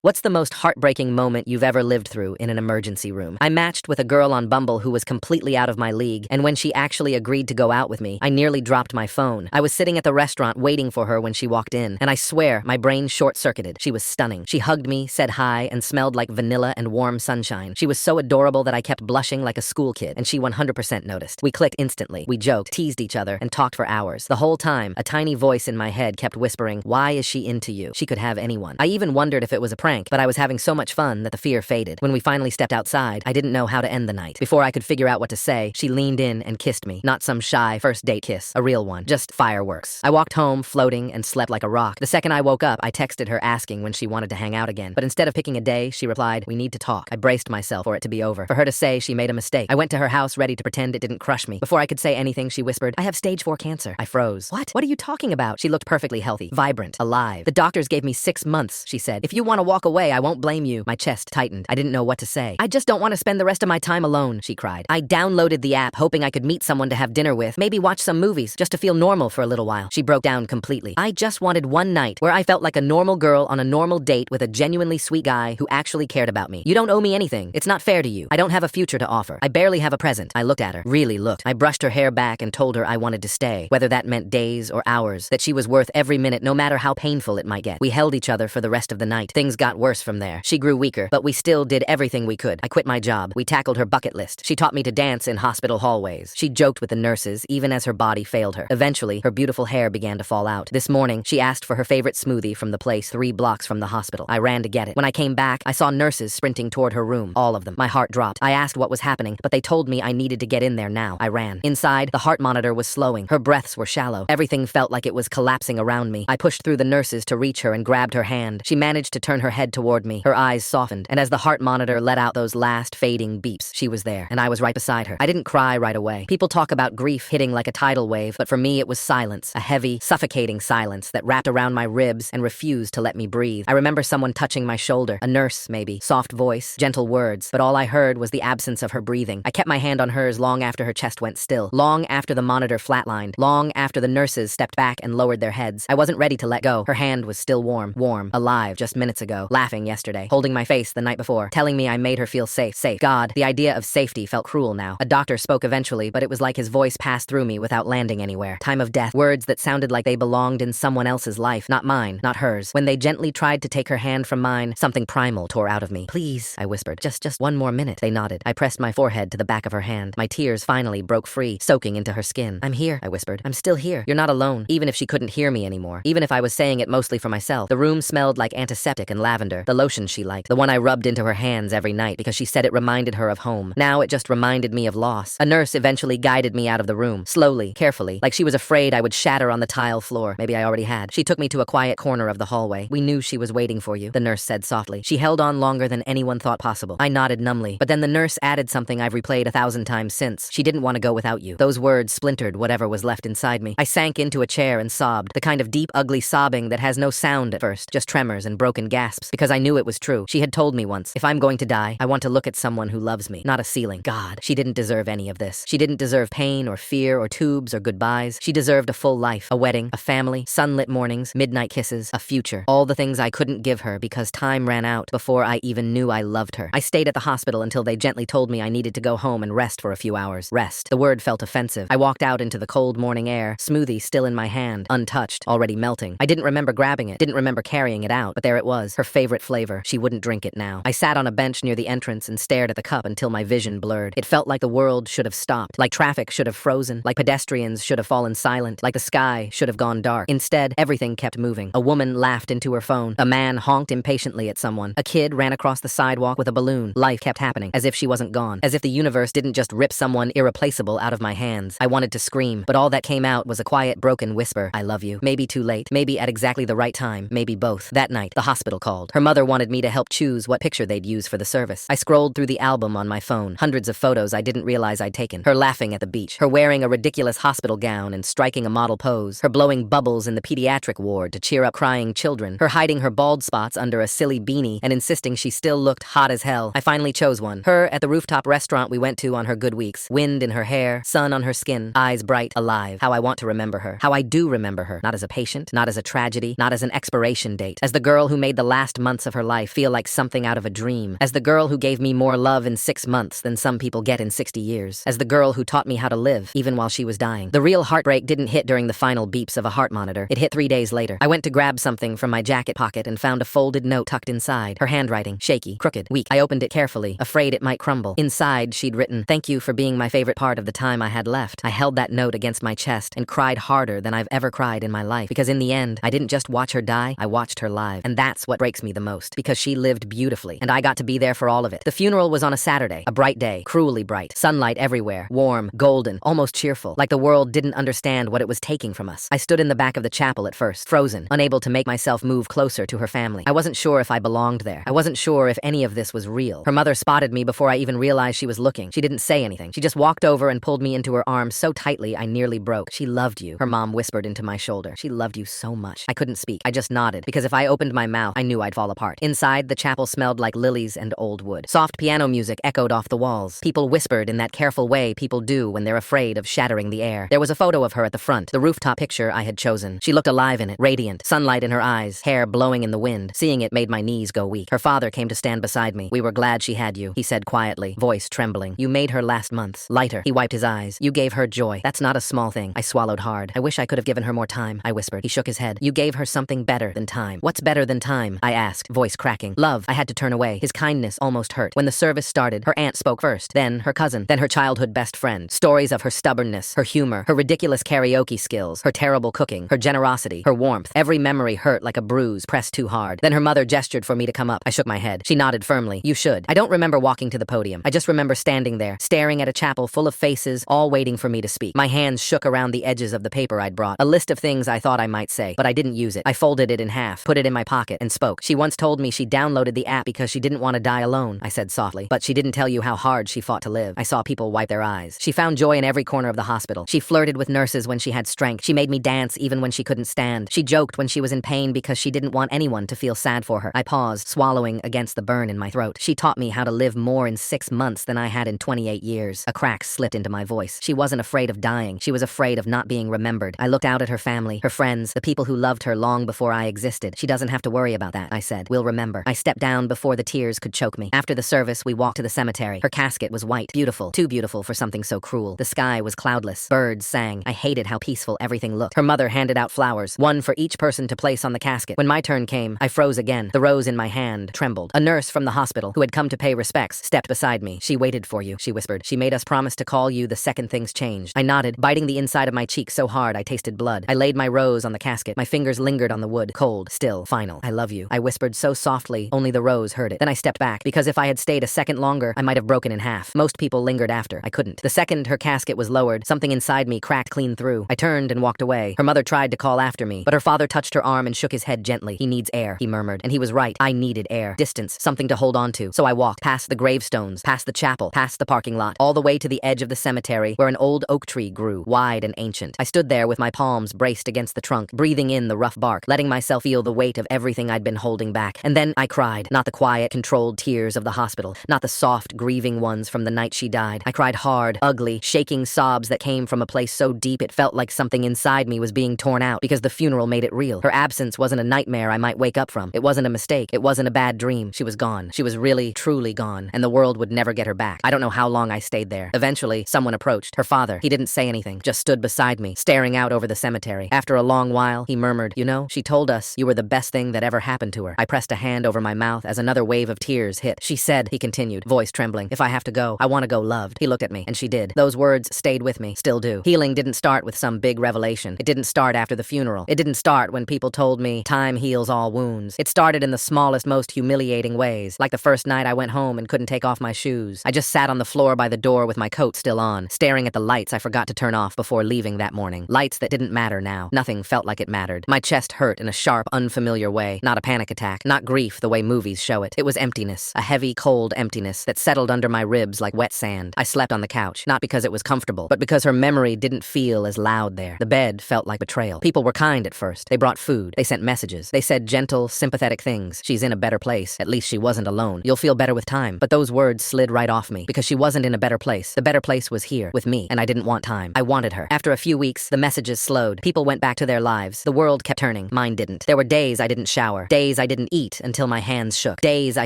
What's the most heartbreaking moment you've ever lived through in an emergency room? I matched with a girl on Bumble who was completely out of my league, and when she actually agreed to go out with me, I nearly dropped my phone. I was sitting at the restaurant waiting for her when she walked in, and I swear my brain short-circuited. She was stunning. She hugged me, said hi, and smelled like vanilla and warm sunshine. She was so adorable that I kept blushing like a school kid, and she 100% noticed. We clicked instantly. We joked, teased each other, and talked for hours. The whole time, a tiny voice in my head kept whispering, "Why is she into you? She could have anyone." I even wondered if it was a prank, but I was having so much fun that the fear faded. When we finally stepped outside, I didn't know how to end the night. Before I could figure out what to say, she leaned in and kissed me. Not some shy first date kiss, a real one. Just fireworks. I walked home, floating, and slept like a rock. The second I woke up, I texted her asking when she wanted to hang out again. But instead of picking a day, she replied, "We need to talk." I braced myself for it to be over, for her to say she made a mistake. I went to her house ready to pretend it didn't crush me. Before I could say anything, she whispered, "I have stage 4 cancer." I froze. What? What are you talking about? She looked perfectly healthy, vibrant, alive. "The doctors gave me 6 months," she said. "If you want to walk away, I won't blame you." My chest tightened. I didn't know what to say. "I just don't want to spend the rest of my time alone," she cried. I downloaded the app, hoping I could meet someone to have dinner with, maybe watch some movies, just to feel normal for a little while. She broke down completely. "I just wanted one night where I felt like a normal girl on a normal date with a genuinely sweet guy who actually cared about me. You don't owe me anything. It's not fair to you. I don't have a future to offer. I barely have a present." I looked at her. Really looked. I brushed her hair back and told her I wanted to stay, whether that meant days or hours, that she was worth every minute no matter how painful it might get. We held each other for the rest of the night. Things got worse from there. She grew weaker, but we still did everything we could. I quit my job. We tackled her bucket list. She taught me to dance in hospital hallways. She joked with the nurses, even as her body failed her. Eventually, her beautiful hair began to fall out. This morning, she asked for her favorite smoothie from the place 3 blocks from the hospital. I ran to get it. When I came back, I saw nurses sprinting toward her room. All of them. My heart dropped. I asked what was happening, but they told me I needed to get in there now. I ran. Inside, the heart monitor was slowing. Her breaths were shallow. Everything felt like it was collapsing around me. I pushed through the nurses to reach her and grabbed her hand. She managed to turn her head toward me. Her eyes softened, and as the heart monitor let out those last fading beeps, she was there, and I was right beside her. I didn't cry right away. People talk about grief hitting like a tidal wave, but for me it was silence, a heavy, suffocating silence that wrapped around my ribs and refused to let me breathe. I remember someone touching my shoulder, a nurse maybe, soft voice, gentle words, but all I heard was the absence of her breathing. I kept my hand on hers long after her chest went still, long after the monitor flatlined, long after the nurses stepped back and lowered their heads. I wasn't ready to let go. Her hand was still warm, alive just minutes ago, laughing yesterday, holding my face the night before, telling me I made her feel safe. God, the idea of safety felt cruel now. A doctor spoke eventually, but it was like his voice passed through me without landing anywhere. Time of death, words that sounded like they belonged in someone else's life, not mine, not hers. When they gently tried to take her hand from mine, something primal tore out of me. "Please," I whispered. Just one more minute." They nodded. I pressed my forehead to the back of her hand. My tears finally broke free, soaking into her skin. "I'm here," I whispered. "I'm still here. You're not alone." Even if she couldn't hear me anymore, even if I was saying it mostly for myself, the room smelled like antiseptic and lavender, the lotion she liked, the one I rubbed into her hands every night because she said it reminded her of home. Now it just reminded me of loss. A nurse eventually guided me out of the room, slowly, carefully, like she was afraid I would shatter on the tile floor. Maybe I already had. She took me to a quiet corner of the hallway. "We knew she was waiting for you," the nurse said softly. She held on longer than anyone thought possible. I nodded numbly, but then the nurse added something I've replayed 1,000 times since. "She didn't want to go without you." Those words splintered whatever was left inside me. I sank into a chair and sobbed, the kind of deep, ugly sobbing that has no sound at first, just tremors and broken gasps, because I knew it was true. She had told me once, if I'm going to die, I want to look at someone who loves me, not a ceiling. God, she didn't deserve any of this. She didn't deserve pain or fear or tubes or goodbyes. She deserved a full life, a wedding, a family, sunlit mornings, midnight kisses, a future. All the things I couldn't give her because time ran out before I even knew I loved her. I stayed at the hospital until they gently told me I needed to go home and rest for a few hours. Rest. The word felt offensive. I walked out into the cold morning air, smoothie still in my hand, untouched, already melting. I didn't remember grabbing it, didn't remember carrying it out, but there it was, her favorite flavor. She wouldn't drink it now. I sat on a bench near the entrance and stared at the cup until my vision blurred. It felt like the world should have stopped, like traffic should have frozen, like pedestrians should have fallen silent, like the sky should have gone dark. Instead, everything kept moving. A woman laughed into her phone. A man honked impatiently at someone. A kid ran across the sidewalk with a balloon. Life kept happening, as if she wasn't gone, as if the universe didn't just rip someone irreplaceable out of my hands. I wanted to scream, but all that came out was a quiet, broken whisper. "I love you." Maybe too late, maybe at exactly the right time, maybe both. That night, the hospital called. Her mother wanted me to help choose what picture they'd use for the service. I scrolled through the album on my phone, hundreds of photos I didn't realize I'd taken. Her laughing at the beach, her wearing a ridiculous hospital gown and striking a model pose, her blowing bubbles in the pediatric ward to cheer up crying children, her hiding her bald spots under a silly beanie and insisting she still looked hot as hell. I finally chose one. Her at the rooftop restaurant we went to on her good weeks, wind in her hair, sun on her skin, eyes bright, alive. How I want to remember her. How I do remember her. Not as a patient, not as a tragedy, not as an expiration date. As the girl who made the last last months of her life feel like something out of a dream. As the girl who gave me more love in 6 months than some people get in 60 years. As the girl who taught me how to live, even while she was dying. The real heartbreak didn't hit during the final beeps of a heart monitor. It hit 3 days later. I went to grab something from my jacket pocket and found a folded note tucked inside. Her handwriting, shaky, crooked, weak. I opened it carefully, afraid it might crumble. Inside, she'd written, "Thank you for being my favorite part of the time I had left." I held that note against my chest and cried harder than I've ever cried in my life. Because in the end, I didn't just watch her die, I watched her live. And that's what breaks me the most. Because she lived beautifully, and I got to be there for all of it. The funeral was on a Saturday, a bright day, cruelly bright. Sunlight everywhere, warm, golden, almost cheerful, like the world didn't understand what it was taking from us. I stood in the back of the chapel at first, frozen, unable to make myself move closer to her family. I wasn't sure if I belonged there. I wasn't sure if any of this was real. Her mother spotted me before I even realized she was looking. She didn't say anything. She just walked over and pulled me into her arms so tightly I nearly broke. "She loved you," her mom whispered into my shoulder. "She loved you so much." I couldn't speak. I just nodded, because if I opened my mouth, I knew I'd fall apart. Inside, the chapel smelled like lilies and old wood. Soft piano music echoed off the walls. People whispered in that careful way people do when they're afraid of shattering the air. There was a photo of her at the front, the rooftop picture I had chosen. She looked alive in it, radiant, sunlight in her eyes, hair blowing in the wind. Seeing it made my knees go weak. Her father came to stand beside me. "We were glad she had you," he said quietly, voice trembling. "You made her last months lighter." He wiped his eyes. "You gave her joy. That's not a small thing." I swallowed hard. "I wish I could have given her more time," I whispered. He shook his head. "You gave her something better than time." "What's better than time?" I asked, voice cracking. "Love." I had to turn away. His kindness almost hurt. When the service started, her aunt spoke first, then her cousin, then her childhood best friend. Stories of her stubbornness, her humor, her ridiculous karaoke skills, her terrible cooking, her generosity, her warmth. Every memory hurt like a bruise pressed too hard. Then her mother gestured for me to come up. I shook my head. She nodded firmly. "You should." I don't remember walking to the podium. I just remember standing there, staring at a chapel full of faces, all waiting for me to speak. My hands shook around the edges of the paper I'd brought, a list of things I thought I might say, but I didn't use it. I folded it in half, put it in my pocket, and spoke. "She once told me she downloaded the app because she didn't want to die alone," I said softly. "But she didn't tell you how hard she fought to live." I saw people wipe their eyes. "She found joy in every corner of the hospital. She flirted with nurses when she had strength. She made me dance even when she couldn't stand. She joked when she was in pain because she didn't want anyone to feel sad for her." I paused, swallowing against the burn in my throat. "She taught me how to live more in 6 months than I had in 28 years. A crack slipped into my voice. She wasn't afraid of dying. She was afraid of not being remembered. I looked out at her family, her friends, the people who loved her long before I existed. "She doesn't have to worry about that," I said. "We'll remember." I stepped down before the tears could choke me. After the service, we walked to the cemetery. Her casket was white, beautiful, too beautiful for something so cruel. The sky was cloudless. Birds sang. I hated how peaceful everything looked. Her mother handed out flowers, one for each person to place on the casket. When my turn came, I froze again. The rose in my hand trembled. A nurse from the hospital, who had come to pay respects, stepped beside me. "She waited for you," she whispered. "She made us promise to call you the second things changed." I nodded, biting the inside of my cheek so hard I tasted blood. I laid my rose on the casket. My fingers lingered on the wood, cold, still, final. "I love you," I whispered so softly, only the rose heard it. Then I stepped back, because if I had stayed a second longer, I might have broken in half. Most people lingered after. I couldn't. The second her casket was lowered, something inside me cracked clean through. I turned and walked away. Her mother tried to call after me, but her father touched her arm and shook his head gently. "He needs air," he murmured. And he was right. I needed air. Distance. Something to hold on to. So I walked past the gravestones, past the chapel, past the parking lot, all the way to the edge of the cemetery where an old oak tree grew, wide and ancient. I stood there with my palms braced against the trunk, breathing in the rough bark, letting myself feel the weight of everything I'd been holding back. And then I cried. Not the quiet, controlled tears of the hospital, not the soft, grieving ones from the night she died. I cried hard, ugly, shaking sobs that came from a place so deep it felt like something inside me was being torn out, because the funeral made it real. Her absence wasn't a nightmare I might wake up from. It wasn't a mistake. It wasn't a bad dream. She was gone. She was really, truly gone, and the world would never get her back. I don't know how long I stayed there. Eventually, someone approached. Her father. He didn't say anything, just stood beside me, staring out over the cemetery. After a long while, he murmured, "You know, she told us you were the best thing that ever happened to her." I pressed a hand over my mouth as another wave of tears hit. "She said," he continued, voice trembling, "if I have to go, I want to go loved." He looked at me, and she did. Those words stayed with me, still do. Healing didn't start with some big revelation. It didn't start after the funeral. It didn't start when people told me time heals all wounds. It started in the smallest, most humiliating ways, like the first night I went home and couldn't take off my shoes. I just sat on the floor by the door with my coat still on, staring at the lights I forgot to turn off before leaving that morning. Lights that didn't matter now. Nothing felt like it mattered. My chest hurt in a sharp, unfamiliar way. Not a panic attack, not grief the way movies show it. It was emptiness, a heavy, cold emptiness that settled under my ribs like wet sand. I slept on the couch, not because it was comfortable, but because her memory didn't feel as loud there. The bed felt like betrayal. People were kind at first. They brought food. They sent messages. They said gentle, sympathetic things. "She's in a better place. At least she wasn't alone. You'll feel better with time." But those words slid right off me, because she wasn't in a better place. The better place was here, with me, and I didn't want time. I wanted her. After a few weeks, the messages slowed. People went back to their lives. The world kept turning. Mine didn't. There were days I didn't shower. Days Days I didn't eat until my hands shook. Days I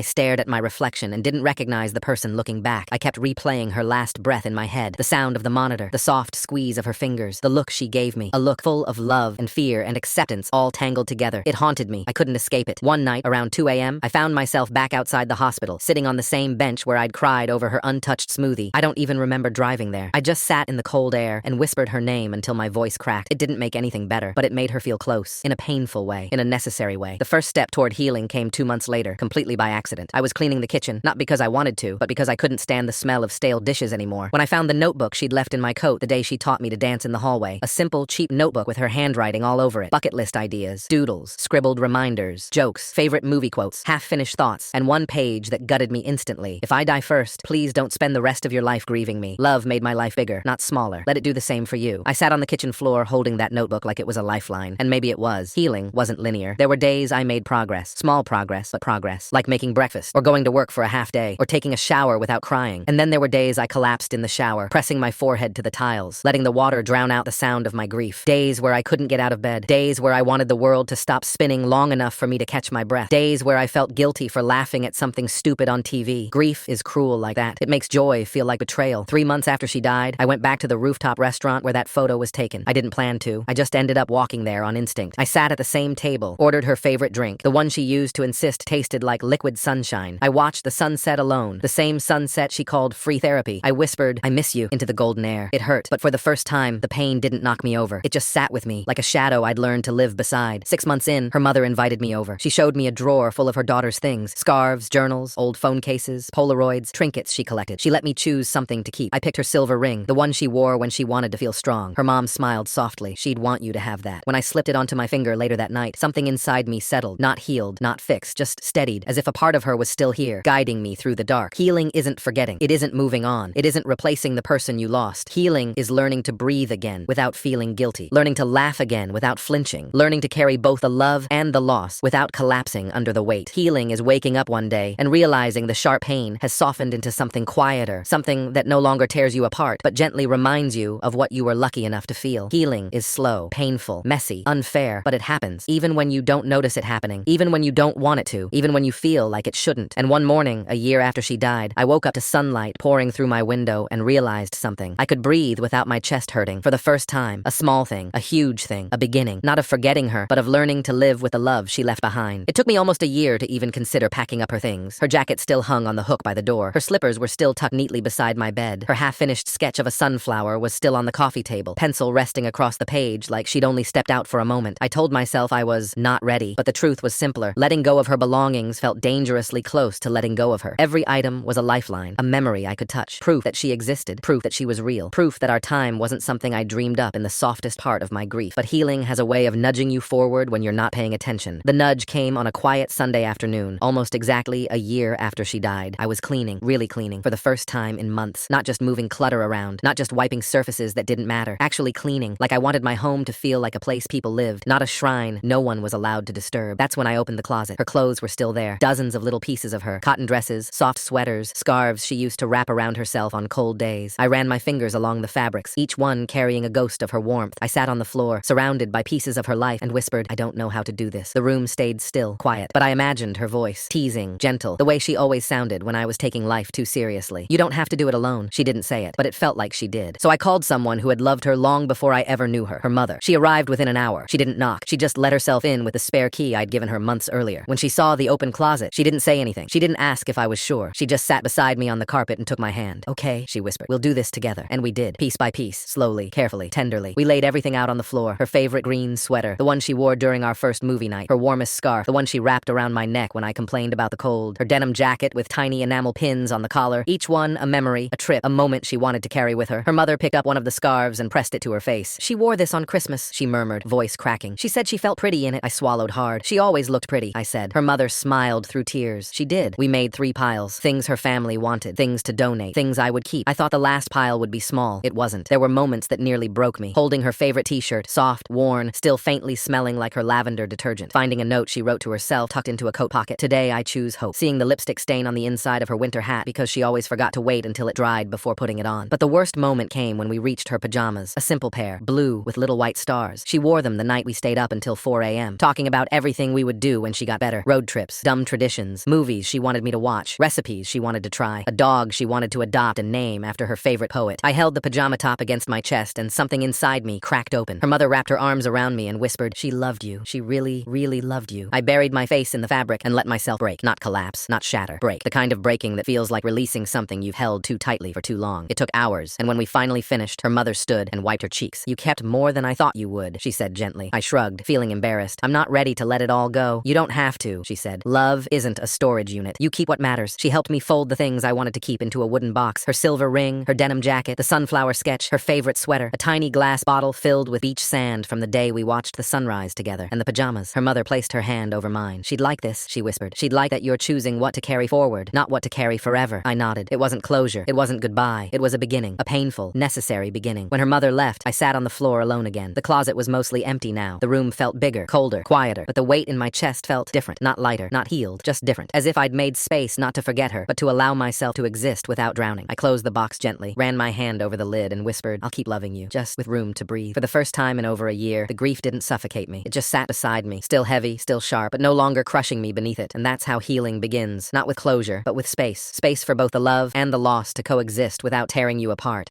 stared at my reflection and didn't recognize the person looking back. I kept replaying her last breath in my head, the sound of the monitor, the soft squeeze of her fingers, the look she gave me, a look full of love and fear and acceptance all tangled together. It haunted me. I couldn't escape it. One night, around 2 a.m., I found myself back outside the hospital, sitting on the same bench where I'd cried over her untouched smoothie. I don't even remember driving there. I just sat in the cold air and whispered her name until my voice cracked. It didn't make anything better, but it made her feel close, in a painful way, in a necessary way. The first step toward healing came 2 months later, completely by accident. I was cleaning the kitchen, not because I wanted to, but because I couldn't stand the smell of stale dishes anymore. When I found the notebook she'd left in my coat the day she taught me to dance in the hallway, a simple, cheap notebook with her handwriting all over it, bucket list ideas, doodles, scribbled reminders, jokes, favorite movie quotes, half-finished thoughts, and one page that gutted me instantly. If I die first, please don't spend the rest of your life grieving me. Love made my life bigger, not smaller. Let it do the same for you. I sat on the kitchen floor holding that notebook like it was a lifeline, and maybe it was. Healing wasn't linear. There were days I made progress, small progress, but progress, like making breakfast, or going to work for a half day, or taking a shower without crying. And then there were days I collapsed in the shower, pressing my forehead to the tiles, letting the water drown out the sound of my grief. Days where I couldn't get out of bed. Days where I wanted the world to stop spinning long enough for me to catch my breath. Days where I felt guilty for laughing at something stupid on TV. Grief is cruel like that. It makes joy feel like betrayal. 3 months after she died, I went back to the rooftop restaurant where that photo was taken. I didn't plan to. I just ended up walking there on instinct. I sat at the same table, ordered her favorite drink, the one she used to insist tasted like liquid sunshine. I watched the sunset alone, the same sunset she called free therapy. I whispered, "I miss you," into the golden air. It hurt, but for the first time, the pain didn't knock me over. It just sat with me, like a shadow I'd learned to live beside. 6 months in, her mother invited me over. She showed me a drawer full of her daughter's things, scarves, journals, old phone cases, Polaroids, trinkets she collected. She let me choose something to keep. I picked her silver ring, the one she wore when she wanted to feel strong. Her mom smiled softly. She'd want you to have that. When I slipped it onto my finger later that night, something inside me settled, not healed, not fixed, just steadied, as if a part of her was still here, guiding me through the dark. Healing isn't forgetting. It isn't moving on. It isn't replacing the person you lost. Healing is learning to breathe again without feeling guilty, learning to laugh again without flinching, learning to carry both the love and the loss without collapsing under the weight. Healing is waking up one day and realizing the sharp pain has softened into something quieter, something that no longer tears you apart, but gently reminds you of what you were lucky enough to feel. Healing is slow, painful, messy, unfair, but it happens, even when you don't notice it happening, even when you don't want it to, even when you feel like it shouldn't. And one morning, a year after she died, I woke up to sunlight pouring through my window and realized something. I could breathe without my chest hurting. For the first time, a small thing, a huge thing, a beginning, not of forgetting her, but of learning to live with the love she left behind. It took me almost a year to even consider packing up her things. Her jacket still hung on the hook by the door. Her slippers were still tucked neatly beside my bed. Her half-finished sketch of a sunflower was still on the coffee table, pencil resting across the page like she'd only stepped out for a moment. I told myself I was not ready, but the truth was simpler. Letting go of her belongings felt dangerously close to letting go of her. Every item was a lifeline, a memory I could touch, proof that she existed, proof that she was real, proof that our time wasn't something I dreamed up in the softest part of my grief. But healing has a way of nudging you forward when you're not paying attention. The nudge came on a quiet Sunday afternoon, almost exactly a year after she died. I was cleaning, really cleaning, for the first time in months. Not just moving clutter around, not just wiping surfaces that didn't matter, actually cleaning, like I wanted my home to feel like a place people lived, not a shrine no one was allowed to disturb. That's when I opened the closet. Her clothes were still there, dozens of little pieces of her, cotton dresses, soft sweaters, scarves she used to wrap around herself on cold days. I ran my fingers along the fabrics, each one carrying a ghost of her warmth. I sat on the floor, surrounded by pieces of her life, and whispered, "I don't know how to do this." The room stayed still, quiet, but I imagined her voice, teasing, gentle, the way she always sounded when I was taking life too seriously. "You don't have to do it alone." She didn't say it, but it felt like she did. So I called someone who had loved her long before I ever knew her mother. She arrived within an hour. She didn't knock. She just let herself in with the spare key I'd given her months earlier. When she saw the open closet, she didn't say anything. She didn't ask if I was sure. She just sat beside me on the carpet and took my hand. "Okay," she whispered. "We'll do this together." And we did, piece by piece, slowly, carefully, tenderly. We laid everything out on the floor. Her favorite green sweater, the one she wore during our first movie night. Her warmest scarf, the one she wrapped around my neck when I complained about the cold. Her denim jacket with tiny enamel pins on the collar. Each one a memory, a trip, a moment she wanted to carry with her. Her mother picked up one of the scarves and pressed it to her face. "She wore this on Christmas," she murmured, voice cracking. "She said she felt pretty in it." I swallowed hard. "She always looked pretty," I said. Her mother smiled through tears. "She did." We made 3 piles, things her family wanted, things to donate, things I would keep. I thought the last pile would be small. It wasn't. There were moments that nearly broke me. Holding her favorite t-shirt, soft, worn, still faintly smelling like her lavender detergent. Finding a note she wrote to herself tucked into a coat pocket. "Today I choose hope." Seeing the lipstick stain on the inside of her winter hat because she always forgot to wait until it dried before putting it on. But the worst moment came when we reached her pajamas. A simple pair, blue with little white stars. She wore them the night we stayed up until 4 a.m., talking about everything we would do when she got better. Road trips, dumb traditions, movies she wanted me to watch, recipes she wanted to try, a dog she wanted to adopt and name after her favorite poet. I held the pajama top against my chest and something inside me cracked open. Her mother wrapped her arms around me and whispered, "She loved you. She really, really loved you." I buried my face in the fabric and let myself break. Not collapse, not shatter. Break. The kind of breaking that feels like releasing something you've held too tightly for too long. It took hours, and when we finally finished, her mother stood and wiped her cheeks. "You kept more than I thought you would," she said gently. I shrugged, feeling embarrassed. "I'm not ready to let it all go." "You don't have to," she said. "Love isn't a storage unit. You keep what matters." She helped me fold the things I wanted to keep into a wooden box. Her silver ring, her denim jacket, the sunflower sketch, her favorite sweater, a tiny glass bottle filled with beach sand from the day we watched the sunrise together, and the pajamas. Her mother placed her hand over mine. "She'd like this," she whispered. "She'd like that you're choosing what to carry forward, not what to carry forever." I nodded. It wasn't closure. It wasn't goodbye. It was a beginning. A painful, necessary beginning. When her mother left, I sat on the floor alone again. The closet was mostly empty now. The room felt bigger, colder, quieter, but the weight in my chest felt different. Not lighter, not healed, just different. As if I'd made space not to forget her, but to allow myself to exist without drowning. I closed the box gently, ran my hand over the lid, and whispered, "I'll keep loving you," just with room to breathe. For the first time in over a year, the grief didn't suffocate me. It just sat beside me, still heavy, still sharp, but no longer crushing me beneath it. And that's how healing begins. Not with closure, but with space. Space for both the love and the loss to coexist without tearing you apart.